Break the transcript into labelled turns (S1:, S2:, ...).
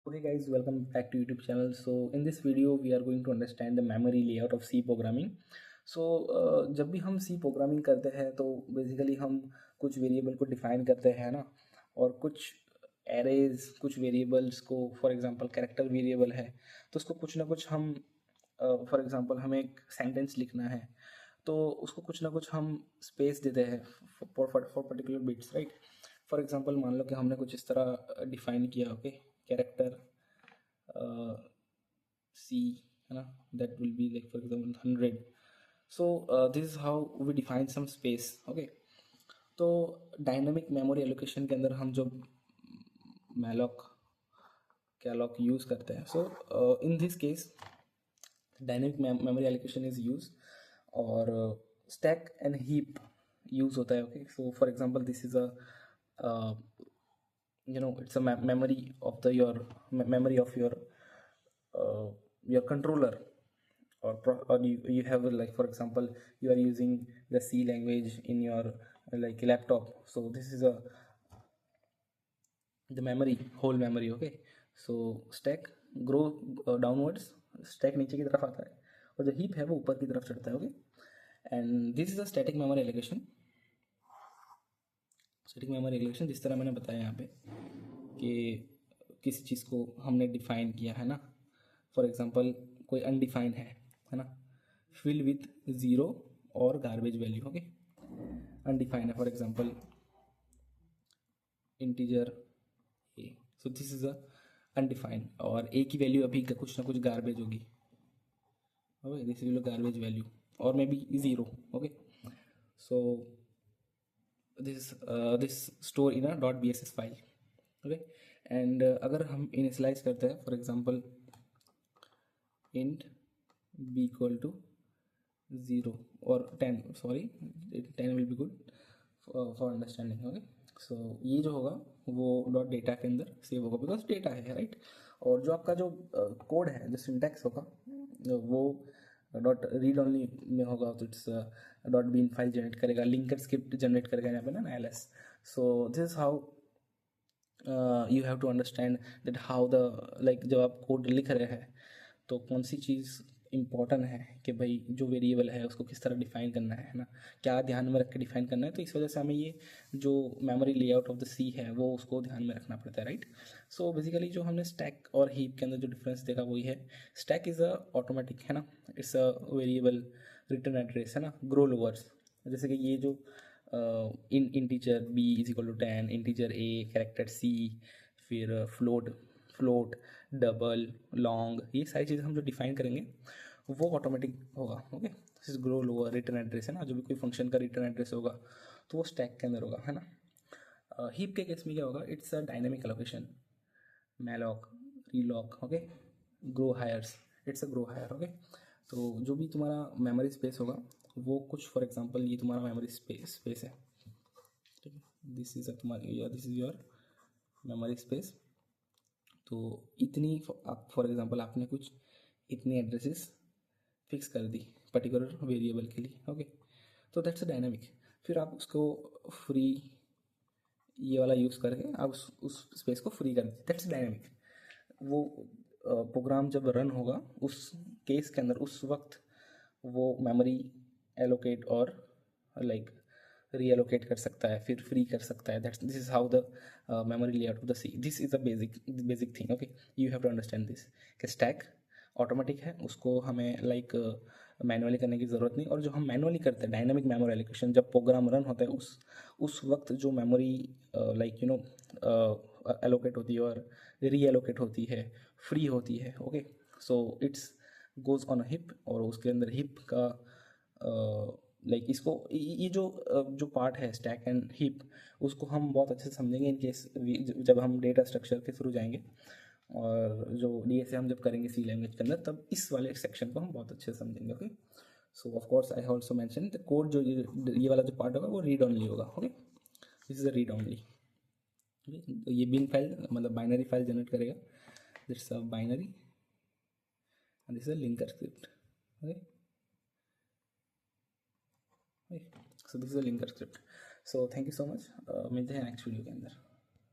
S1: Okay guys, welcome back to YouTube channel. So in this video we are going to understand the memory layout of C programming. So जब भी हम C programming करते हैं तो basically हम कुछ variable को डिफाइन करते हैं ना, और कुछ एरेज कुछ वेरिएबल्स को, फॉर एग्जांपल कैरेक्टर वेरिएबल है तो उसको कुछ ना कुछ हम, फॉर एग्जांपल हमें एक सेंटेंस लिखना है तो उसको कुछ ना कुछ हम स्पेस देते हैं for particular bits, right. For example मान लो कि हमने कुछ इस तरह डिफाइन किया, ओके, कैरेक्टर C है ना, that will be like for example 100. So this is how we define some space, okay. तो डायनामिक मेमोरी एलोकेशन के अंदर हम जो मैलॉक कैलॉक यूज़ करते हैं, so in this case dynamic memory allocation is use, और स्टैक एंड हीप यूज होता है, okay. So for example this is a it's a memory of the your memory of your controller, or you have like for example you are using the C language in your like laptop, so this is a the memory, whole memory, okay. So stack grow downwards, stack नीचे की तरफ आता है और जो heap है वो ऊपर की तरफ चढ़ता है, okay. And this is a static memory allocation. Static memory allocation जिस तरह मैंने बताया यहाँ पे कि किसी चीज़ को हमने डिफाइन किया है ना, फॉर एग्जांपल कोई अनडिफाइन है ना, फिल विथ ज़ीरो और गार्बेज वैल्यू, ओके। अनडिफाइन है for example integer a, so this is a undefine, और ए की वैल्यू अभी कुछ ना कुछ गार्बेज होगी, okay, this will garbage value, और may be zero, okay. So this store in a .bss file, okay. And अगर हम इनिशियलाइज करते हैं for example int b equal to 0 और 10, sorry 10 will be good for understanding, okay. So ये जो होगा वो डॉट डेटा के अंदर सेव होगा बिकॉज डेटा है, राइट। और जो आपका जो कोड है, जो सिंटैक्स होगा वो डॉट रीड ओनली में होगा, तो it's dot bin file generate करेगा, लिंकर स्क्रिप्ट जनरेट करेगा यहाँ पे ना L S. So this is how you have to understand that how the like जब आप कोड लिख रहे हैं तो कौन सी चीज़ इम्पॉर्टेंट है कि भाई जो वेरिएबल है उसको किस तरह डिफाइन करना है ना, क्या ध्यान में रख के डिफाइन करना है। तो इस वजह से हमें ये जो मेमोरी लेआउट ऑफ द सी है वो उसको ध्यान में रखना पड़ता है, राइट। सो बेसिकली जो हमने स्टैक और हीप के अंदर जो डिफरेंस देखा वही है, स्टैक इज़ अ ऑटोमेटिक है ना, it's a variable return address है ना, ग्रो लोअर्स, जैसे कि ये जो integer B is equal to 10, integer A, character C, फिर फ्लोट डबल लॉन्ग, ये सारी चीज़ें हम जो डिफाइन करेंगे वो ऑटोमेटिक होगा, okay. This is grow lower return address है ना, जो भी कोई फंक्शन का रिटर्न एड्रेस होगा तो वो स्टैक के अंदर होगा, है ना। हीप के केस में क्या होगा, it's a dynamic allocation, malloc realloc, okay, grow highers, it's a grow higher, okay. तो जो भी तुम्हारा मेमोरी स्पेस होगा वो कुछ, फॉर एग्जांपल ये तुम्हारा मेमोरी स्पेस है, ठीक है, दिस इज तुम्हारी या this is your memory space. तो इतनी आप फॉर एग्जांपल आपने कुछ इतनी एड्रेसेस फिक्स कर दी पर्टिकुलर वेरिएबल के लिए, ओके। तो दैट्स अ डायनामिक। फिर आप उसको फ्री ये वाला यूज़ करके आप उस स्पेस को फ्री कर दीजिए, दैट्स डायनामिक। वो प्रोग्राम जब रन होगा उस केस के अंदर उस वक्त वो मेमोरी एलोकेट और लाइक रीएलोकेट कर सकता है, फिर फ्री कर सकता है, that's this is how the memory layout of the C, this is the basic thing, okay. You have to understand this कि स्टैक ऑटोमेटिक है, उसको हमें लाइक मैनुअली करने की ज़रूरत नहीं, और जो हम मैनुअली करते हैं डायनामिक मेमोरी एलोकेशन, जब प्रोग्राम रन होता है उस वक्त जो मेमोरी लाइक एलोकेट होती है और रीएलोकेट होती है, फ्री होती है, okay. So it's goes on a hip, और उसके अंदर हिप का लाइक इसको ये जो पार्ट है स्टैक एंड हिप, उसको हम बहुत अच्छे से समझेंगे इन केस जब हम डेटा स्ट्रक्चर के थ्रू जाएंगे, और जो डीएसए हम जब करेंगे सी लैंग्वेज के अंदर तब इस वाले सेक्शन को हम बहुत अच्छे से समझेंगे, okay. So of course I also mention the code, जो ये वाला जो पार्ट होगा वो रीड ऑनली होगा, okay, this is a read only, तो ये बिन फाइल मतलब बाइनरी फाइल जनरेट करेगा, it's a binary and this is a linker script, okay. So this is a linker script. So thank you so much, मिलते हैं next video के अंदर।